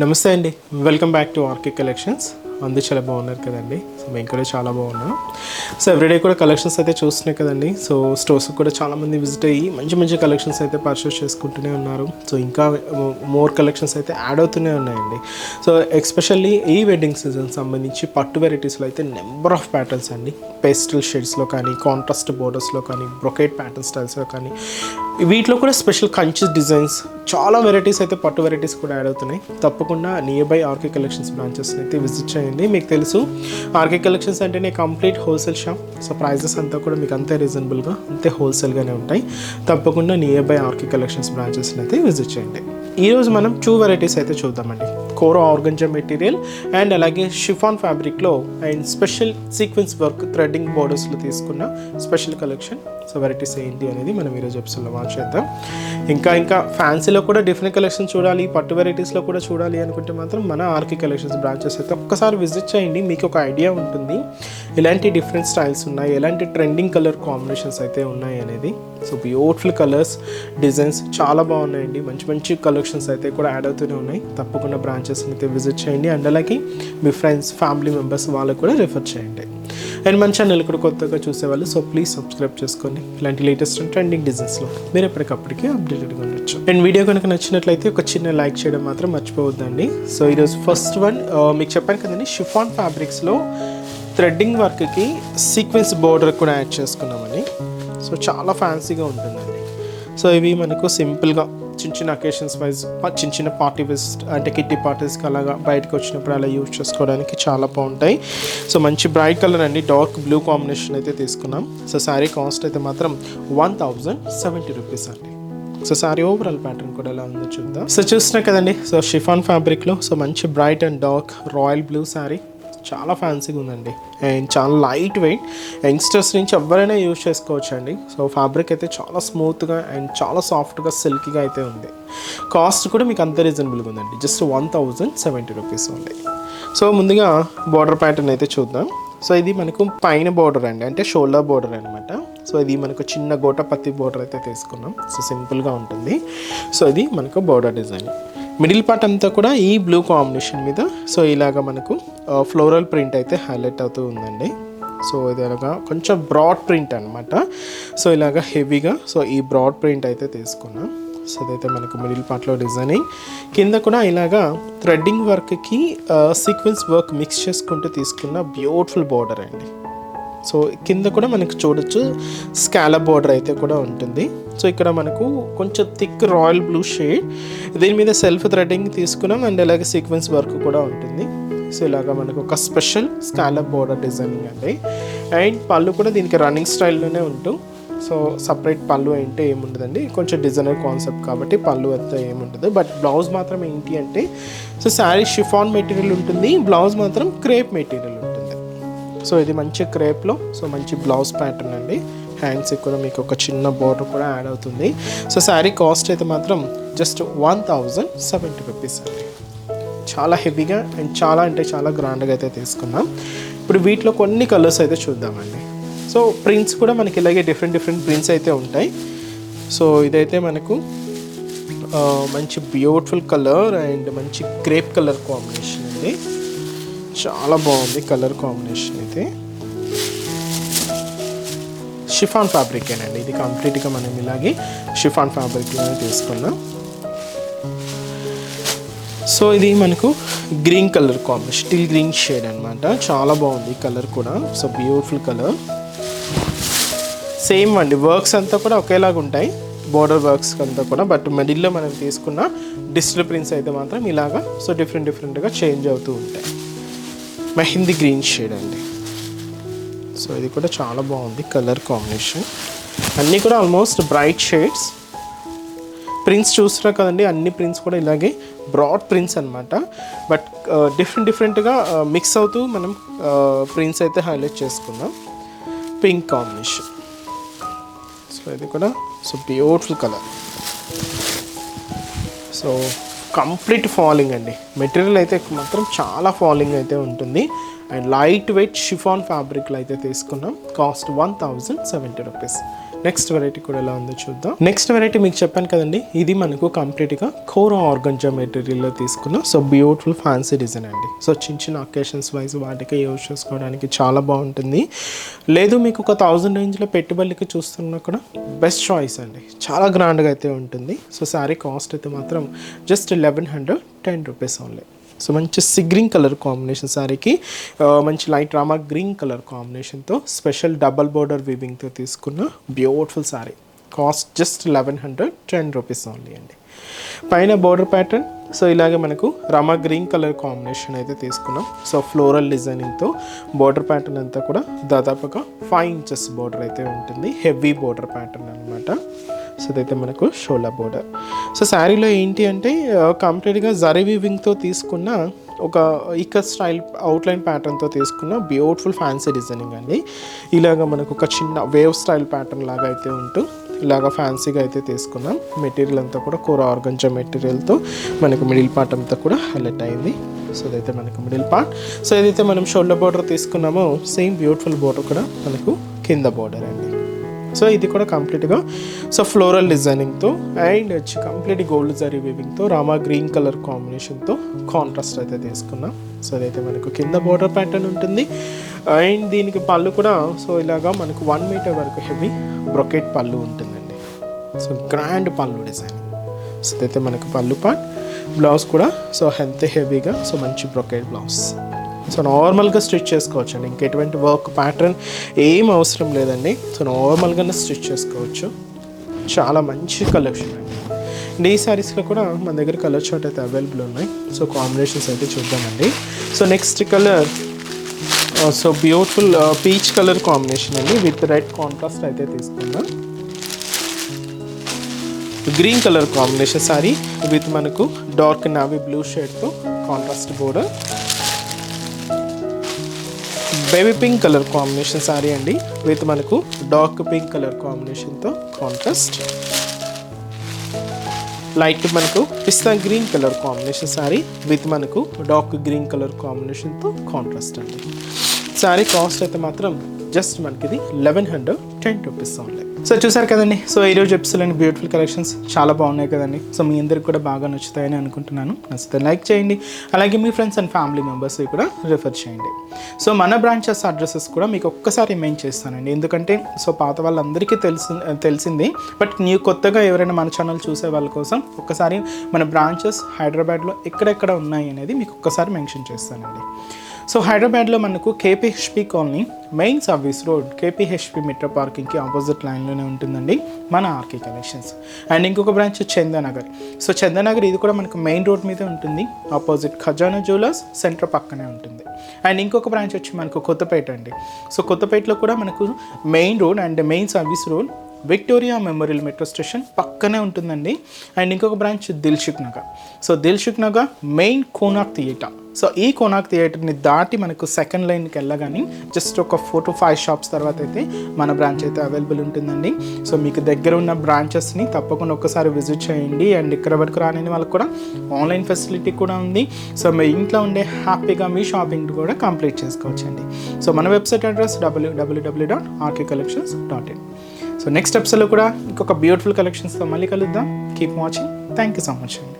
నమస్తే అండి, welcome back to RK collections. అందరూ చాలా బాగున్నారు కదండి. సో మేము కూడా చాలా బాగున్నాం. సో ఎవ్రీడే కూడా కలెక్షన్స్ అయితే చూస్తున్నాయి కదండి. సో స్టోర్స్కి కూడా చాలామంది విజిట్ అయ్యి మంచి మంచి కలెక్షన్స్ అయితే పర్చేస్ చేసుకుంటూనే ఉన్నారు. సో ఇంకా మోర్ కలెక్షన్స్ అయితే యాడ్ అవుతూనే ఉన్నాయండి. సో ఎస్పెషల్లీ ఈ వెడ్డింగ్ సీజన్ సంబంధించి పట్టు వెరైటీస్లో అయితే నెంబర్ ఆఫ్ ప్యాటర్న్స్ అండి. పేస్టల్ షేడ్స్లో కానీ, కాంట్రాస్ట్ బోర్డర్స్లో కానీ, బ్రొకేట్ ప్యాటర్న్ స్టైల్స్లో కానీ, వీటిలో కూడా స్పెషల్ కంచెస్ డిజైన్స్ చాలా వెరైటీస్ అయితే పట్టు వెరైటీస్ కూడా యాడ్ అవుతున్నాయి. తప్పకుండా నియర్ బై ఆర్కే కలెక్షన్స్ బ్రాంచెస్ని అయితే విజిట్ చేయండి. మీకు తెలుసు ఆర్కే కలెక్షన్స్ అంటేనే complete wholesale shop. So prices అంతా కూడా మీకు అంతే రీజనబుల్గా, అంతే హోల్సేల్గానే ఉంటాయి. తప్పకుండా నియర్ బై ఆర్కే కలెక్షన్స్ బ్రాంచెస్ని అయితే విజిట్ చేయండి. ఈరోజు మనం 2 వెరైటీస్ అయితే చూద్దామండి. కోరో ఆర్గంజా మెటీరియల్ అండ్ అలాగే షిఫాన్ ఫ్యాబ్రిక్లో and special sequence work threading బోర్డర్స్లో తీసుకున్న స్పెషల్ కలెక్షన్. సో వెరైటీస్ ఏంటి అనేది మనం ఈరోజు ఎపిసోడ్లో వాచ్ చేద్దాం. ఇంకా ఫ్యాన్సీలో కూడా డిఫరెంట్ కలెక్షన్ చూడాలి, పట్టు వెరైటీస్లో కూడా చూడాలి అనుకుంటే మాత్రం మన ఆర్కే కలెక్షన్స్ బ్రాంచెస్ అయితే ఒక్కసారి విజిట్ చేయండి. మీకు ఒక ఐడియా ఉంటుంది ఎలాంటి డిఫరెంట్ స్టైల్స్ ఉన్నాయి, ఎలాంటి ట్రెండింగ్ కలర్ కాంబినేషన్స్ అయితే ఉన్నాయి అనేది. సో బ్యూటిఫుల్ కలర్స్, డిజైన్స్ చాలా బాగున్నాయండి. మంచి మంచి కలెక్షన్స్ అయితే కూడా యాడ్ అవుతూనే ఉన్నాయి. తప్పకుండా బ్రాంచెస్ని అయితే విజిట్ చేయండి. అండ్ అలాగే మీ ఫ్రెండ్స్, ఫ్యామిలీ మెంబర్స్ వాళ్ళకు కూడా రిఫర్ చేయండి. అండ్ మన ఛానల్ కూడా కొత్తగా చూసేవాళ్ళు సో ప్లీజ్ సబ్స్క్రైబ్ చేసుకోండి. ఇలాంటి లేటెస్ట్ అండ్ ట్రెండింగ్ డిజైన్స్లో మీరు ఎప్పటికప్పటికీ అప్డేటెడ్గా ఉండొచ్చు. అండ్ వీడియో కనుక నచ్చినట్లయితే ఒక చిన్న లైక్ చేయడం మాత్రం మర్చిపోవద్దండి. సో ఈరోజు ఫస్ట్ వన్ మీకు చెప్పాను కదండి, షిఫాన్ ఫ్యాబ్రిక్స్లో థ్రెడ్డింగ్ వర్క్కి సీక్వెన్స్ బోర్డర్ కూడా యాడ్ చేసుకున్నామని. సో చాలా ఫ్యాన్సీగా ఉంటుందండి. సో ఇవి మనకు సింపుల్గా చిన్న చిన్న అకేషన్స్ వైజ్, చిన్న పార్టీ వేస్ అంటే కిట్టి పార్టీస్కి అలాగా బయటకు వచ్చినప్పుడు అలా యూజ్ చేసుకోవడానికి చాలా బాగుంటాయి. సో మంచి బ్రైట్ కలర్ అండి, డార్క్ బ్లూ కాంబినేషన్ అయితే తీసుకున్నాం. సో శారీ కాస్ట్ అయితే మాత్రం 1070 రూపీస్ అండి. సో శారీ ఓవరాల్ ప్యాటర్న్ కూడా ఎలా ఉందో చూద్దాం. సో చూస్తున్నాయి కదండి, సో షిఫాన్ ఫ్యాబ్రిక్లో సో మంచి bright and dark royal blue sari చాలా ఫ్యాన్సీగా ఉందండి. అండ్ చాలా లైట్ వెయిట్, యంగ్స్టర్స్ నుంచి ఎవరైనా యూజ్ చేసుకోవచ్చు అండి. సో ఫ్యాబ్రిక్ అయితే చాలా స్మూత్గా అండ్ చాలా సాఫ్ట్గా సిల్కీగా అయితే ఉంది. కాస్ట్ కూడా మీకు అంత రీజనబుల్గా ఉందండి, జస్ట్ 1070 రూపీస్ ఉంది. సో ముందుగా బార్డర్ ప్యాటర్న్ అయితే చూద్దాం. సో ఇది మనకు పైన బార్డర్ అండి, అంటే షోల్డర్ బార్డర్ అనమాట. సో ఇది మనకు చిన్న గోటపత్తి బార్డర్ అయితే తీసుకున్నాం. సో సింపుల్గా ఉంటుంది. సో ఇది మనకు బార్డర్ డిజైన్. మిడిల్ పార్ట్ అంతా కూడా ఈ బ్లూ కాంబినేషన్ మీద సో ఇలాగ మనకు ఫ్లోరల్ ప్రింట్ అయితే హైలైట్ అవుతూ ఉందండి. సో ఇది అలాగా కొంచెం బ్రాడ్ ప్రింట్ అనమాట. సో ఇలాగ హెవీగా సో ఈ బ్రాడ్ ప్రింట్ అయితే తీసుకున్నాం. సో ఇదైతే మనకు మిడిల్ పార్ట్లో డిజైనింగ్, కింద కూడా ఇలాగా థ్రెడ్డింగ్ వర్క్కి సీక్వెన్స్ వర్క్ మిక్స్ చేసుకుంటూ తీసుకున్న బ్యూటిఫుల్ బార్డర్ అండి. సో కింద కూడా మనకు చూడొచ్చు స్కాలప్ బార్డర్ అయితే కూడా ఉంటుంది. సో ఇక్కడ మనకు కొంచెం థిక్ రాయల్ బ్లూ షేడ్, దీని మీద సెల్ఫ్ థ్రెడ్డింగ్ తీసుకున్నాం అండ్ అలాగే సీక్వెన్స్ వర్క్ కూడా ఉంటుంది. సో ఇలాగా మనకు ఒక స్పెషల్ స్కాలప్ బార్డర్ డిజైనింగ్ అండి. అండ్ పళ్ళు కూడా దీనికి రన్నింగ్ స్టైల్లోనే ఉంటూ, సో సపరేట్ పళ్ళు అంటే ఏముండదండి, కొంచెం డిజైనర్ కాన్సెప్ట్ కాబట్టి పళ్ళు అంతా ఏముండదు. బట్ బ్లౌజ్ మాత్రం ఏంటి అంటే సో శారీ షిఫాన్ మెటీరియల్ ఉంటుంది, బ్లౌజ్ మాత్రం క్రేప్ మెటీరియల్ ఉంటుంది. సో ఇది మంచి క్రేప్లో సో మంచి బ్లౌజ్ ప్యాటర్న్ అండి. హ్యాండ్స్కి కూడా మీకు ఒక చిన్న బోర్డర్ కూడా యాడ్ అవుతుంది. సో శారీ కాస్ట్ అయితే మాత్రం జస్ట్ 1070 రూపీస్ అండి. చాలా హెవీగా అండ్ చాలా అంటే చాలా గ్రాండ్గా అయితే తీసుకున్నాం. ఇప్పుడు వీటిలో కొన్ని కలర్స్ అయితే చూద్దామండి. సో ప్రింట్స్ కూడా మనకి ఇలాగే డిఫరెంట్ ప్రింట్స్ అయితే ఉంటాయి. సో ఇదైతే మనకు మంచి బ్యూటిఫుల్ కలర్ అండ్ మంచి గ్రేప్ కలర్ కాంబినేషన్ అండి. చాలా బాగుంది కలర్ కాంబినేషన్ అయితే. షిఫాన్ ఫ్యాబ్రికేనండి ఇది కంప్లీట్గా, మనం ఇలాగే షిఫాన్ ఫ్యాబ్రిక్లోనే తీసుకున్నాం. సో ఇది మనకు green colour combination, steel green shade అనమాట. చాలా బాగుంది కలర్ కూడా. So beautiful colour. సేమ్ అండి, వర్క్స్ అంతా కూడా ఒకేలాగా ఉంటాయి, బోర్డర్ వర్క్స్ అంతా కూడా. బట్ మిడిల్లో మనం తీసుకున్న డిజిటల్ ప్రింట్స్ అయితే మాత్రం ఇలాగా సో డిఫరెంట్గా చేంజ్ అవుతూ ఉంటాయి. మెహందీ గ్రీన్ షేడ్ అండి. సో ఇది కూడా చాలా బాగుంది కలర్ కాంబినేషన్. అన్నీ కూడా ఆల్మోస్ట్ బ్రైట్ షేడ్స్. ప్రింట్స్ చూస్తున్నారు కదండి, అన్ని ప్రింట్స్ కూడా ఇలాగే బ్రాడ్ ప్రింట్స్ అనమాట. బట్ డిఫరెంట్గా మిక్స్ అవుతూ మనం ప్రింట్స్ అయితే హైలైట్ చేసుకుందాం. Pink combination. సో ఇది కూడా so beautiful colour. So complete falling అండి, మెటీరియల్ అయితే మాత్రం చాలా ఫాలింగ్ అయితే ఉంటుంది. అండ్ లైట్ వెయిట్ షిఫాన్ ఫ్యాబ్రిక్లో అయితే తీసుకున్నాం. Cost 1070 rupees. నెక్స్ట్ వెరైటీ కూడా ఎలా ఉందో చూద్దాం. నెక్స్ట్ వెరైటీ మీకు చెప్పాను కదండి, ఇది మనకు కంప్లీట్గా కోరా ఆర్గంజా మెటీరియల్లో తీసుకున్న సో బ్యూటిఫుల్ ఫ్యాన్సీ డిజైన్ అండి. సో చిన్న చిన్న అకేషన్స్ వైజ్ వాటికి యూజ్ చేసుకోవడానికి చాలా బాగుంటుంది. లేదు మీకు ఒక 1000 రేంజ్లో పెట్టుబడికి చూస్తున్నా కూడా బెస్ట్ చాయిస్ అండి. చాలా గ్రాండ్గా అయితే ఉంటుంది. సో శారీ కాస్ట్ అయితే మాత్రం జస్ట్ 1110 రూపీస్ ఓన్లీ. సో మంచి గ్రీన్ కలర్ కాంబినేషన్ శారీకి మంచి లైట్ రామా గ్రీన్ కలర్ కాంబినేషన్తో స్పెషల్ డబల్ బోర్డర్ వీవింగ్తో తీసుకున్న beautiful sari. Cost just 1110 rupees only అండి. పైన బోర్డర్ ప్యాటర్న్ సో ఇలాగే మనకు రామా గ్రీన్ కలర్ కాంబినేషన్ అయితే తీసుకున్నాం. సో ఫ్లోరల్ డిజైనింగ్తో బోర్డర్ ప్యాటర్న్ అంతా కూడా దాదాపుగా 5 ఇంచెస్ బోర్డర్ అయితే ఉంటుంది. హెవీ బోర్డర్ ప్యాటర్న్ అనమాట. సో ఇదైతే మనకు షోలా బోర్డర్. సో శారీలో ఏంటి అంటే కంప్లీట్గా జరీ వీవింగ్తో తీసుకున్న ఒక ఈకర్ స్టైల్ అవుట్లైన్ ప్యాటర్న్తో తీసుకున్న బ్యూటిఫుల్ ఫ్యాన్సీ డిజైనింగ్ అండి. ఇలాగ మనకు ఒక చిన్న వేవ్ స్టైల్ ప్యాటర్న్ లాగా అయితే ఉంటూ ఇలాగ ఫ్యాన్సీగా అయితే తీసుకున్నాం. మెటీరియల్ అంతా కూడా కోరా ఆర్గంజా మెటీరియల్తో మనకు మిడిల్ పార్ట్ అంతా కూడా హైలైట్ అయింది. సో ఇదైతే మనకు మిడిల్ పార్ట్. సో ఏదైతే మనం షోల్డర్ బోర్డర్ తీసుకున్నామో సేమ్ బ్యూటిఫుల్ బోర్డర్ కూడా మనకు కింద బోర్డర్ అండి. సో ఇది కూడా కంప్లీట్గా సో ఫ్లోరల్ డిజైనింగ్తో అండ్ వచ్చి కంప్లీట్ గోల్డ్ జరీ వీవింగ్తో రామా గ్రీన్ కలర్ కాంబినేషన్తో కాంట్రాస్ట్ అయితే తీసుకున్నాం. సో అదైతే మనకు కింద బోర్డర్ ప్యాటర్న్ ఉంటుంది. అండ్ దీనికి పళ్ళు కూడా సో ఇలాగా మనకు 1 మీటర్ వరకు హెవీ బ్రొకెట్ పళ్ళు ఉంటుందండి. సో గ్రాండ్ పళ్ళు డిజైనింగ్. సో ఇదైతే మనకు పళ్ళు పార్ట్. బ్లౌజ్ కూడా సో ఎంత హెవీగా సో మంచి బ్రొకెట్ బ్లౌజ్. సో నార్మల్గా స్టిచ్ చేసుకోవచ్చు అండి. ఇంకెటువంటి వర్క్ ప్యాటర్న్ ఏం అవసరం లేదండి. సో నార్మల్గానే స్టిచ్ చేసుకోవచ్చు. చాలా మంచి కలెక్షన్ అండి. అండ్ ఈ శారీస్లో కూడా మన దగ్గర కలర్ చార్ట్ అయితే అవైలబుల్ ఉన్నాయి. సో కాంబినేషన్స్ అయితే చూద్దామండి. So next colour so beautiful peach colour combination అండి విత్ రెడ్ కాంట్రాస్ట్ అయితే తీసుకుందాం. Green colour combination sari with మనకు డార్క్ నావీ బ్లూ షేడ్తో contrast border. Baby pink colour combination sari అండి విత్ మనకు డార్క్ పింక్ కలర్ కాంబినేషన్తో కాంట్రాస్ట్. లైట్ మనకు pista green colour combination sari with మనకు డార్క్ గ్రీన్ కలర్ కాంబినేషన్తో కాంట్రాస్ట్ అండి. శారీ కాస్ట్ అయితే మాత్రం జస్ట్ మనకి ఇది 1110 రూపీస్ ఓన్లీ. సో చూసారు కదండి. సో ఈరోజు ఎపిసోడ్లోని బ్యూటిఫుల్ కలెక్షన్స్ చాలా బాగున్నాయి కదండి. సో మీ అందరికి కూడా బాగా నచ్చుతాయని అనుకుంటున్నాను. నచ్చితే లైక్ చేయండి. అలాగే మీ ఫ్రెండ్స్ అండ్ ఫ్యామిలీ మెంబర్స్ కూడా రిఫర్ చేయండి. సో మన బ్రాంచెస్ అడ్రసెస్ కూడా మీకు ఒక్కసారి మెయిన్ చేస్తానండి. ఎందుకంటే సో పాత వాళ్ళందరికీ తెలిసింది. బట్ కొత్తగా ఎవరైనా మన ఛానల్ చూసే వాళ్ళ కోసం ఒక్కసారి మన బ్రాంచెస్ హైదరాబాద్లో ఎక్కడెక్కడ ఉన్నాయి అనేది మీకు ఒక్కసారి మెన్షన్ చేస్తానండి. సో హైదరాబాద్లో మనకు KPHB colony main service road KPHB metro పార్కింగ్కి ఆపోజిట్ లైన్లోనే ఉంటుందండి మన ఆర్కే కలెక్షన్స్. అండ్ ఇంకొక బ్రాంచ్ చందానగర్. సో చందానగర్ ఇది కూడా మనకు మెయిన్ రోడ్ మీదే ఉంటుంది. ఆపోజిట్ ఖజానా జ్యువెలర్స్ సెంటర్ పక్కనే ఉంటుంది. అండ్ ఇంకొక బ్రాంచ్ వచ్చి మనకు కొత్తపేట అండి. సో కొత్తపేటలో కూడా మనకు main road and main service road Victoria memorial metro station పక్కనే ఉంటుందండి. అండ్ ఇంకొక branch Dilsukh Nagar. So Dilsukh Nagar main Konark theatre. So ఈ కోనాక్ థియేటర్ని దాటి మనకు సెకండ్ లైన్కి వెళ్ళగానే జస్ట్ ఒక 4 to 5 షాప్స్ తర్వాత అయితే మన బ్రాంచ్ అయితే అవైలబుల్ ఉంటుందండి. సో మీకు దగ్గర ఉన్న బ్రాంచెస్ని తప్పకుండా ఒక్కసారి విజిట్ చేయండి. అండ్ ఇక్కడ వరకు రాని వాళ్ళకి కూడా ఆన్లైన్ ఫెసిలిటీ కూడా ఉంది. సో మీ ఇంట్లో ఉండే హ్యాపీగా మీ షాపింగ్ కూడా కంప్లీట్ చేసుకోవచ్చండి. సో మన website address www.rkcollections.in. So next ఎపిసోడ్లో కూడా ఇంకొక బ్యూటిఫుల్ కలెక్షన్స్తో మళ్ళీ కలుద్దాం. Keep watching. Thank you so much అండి.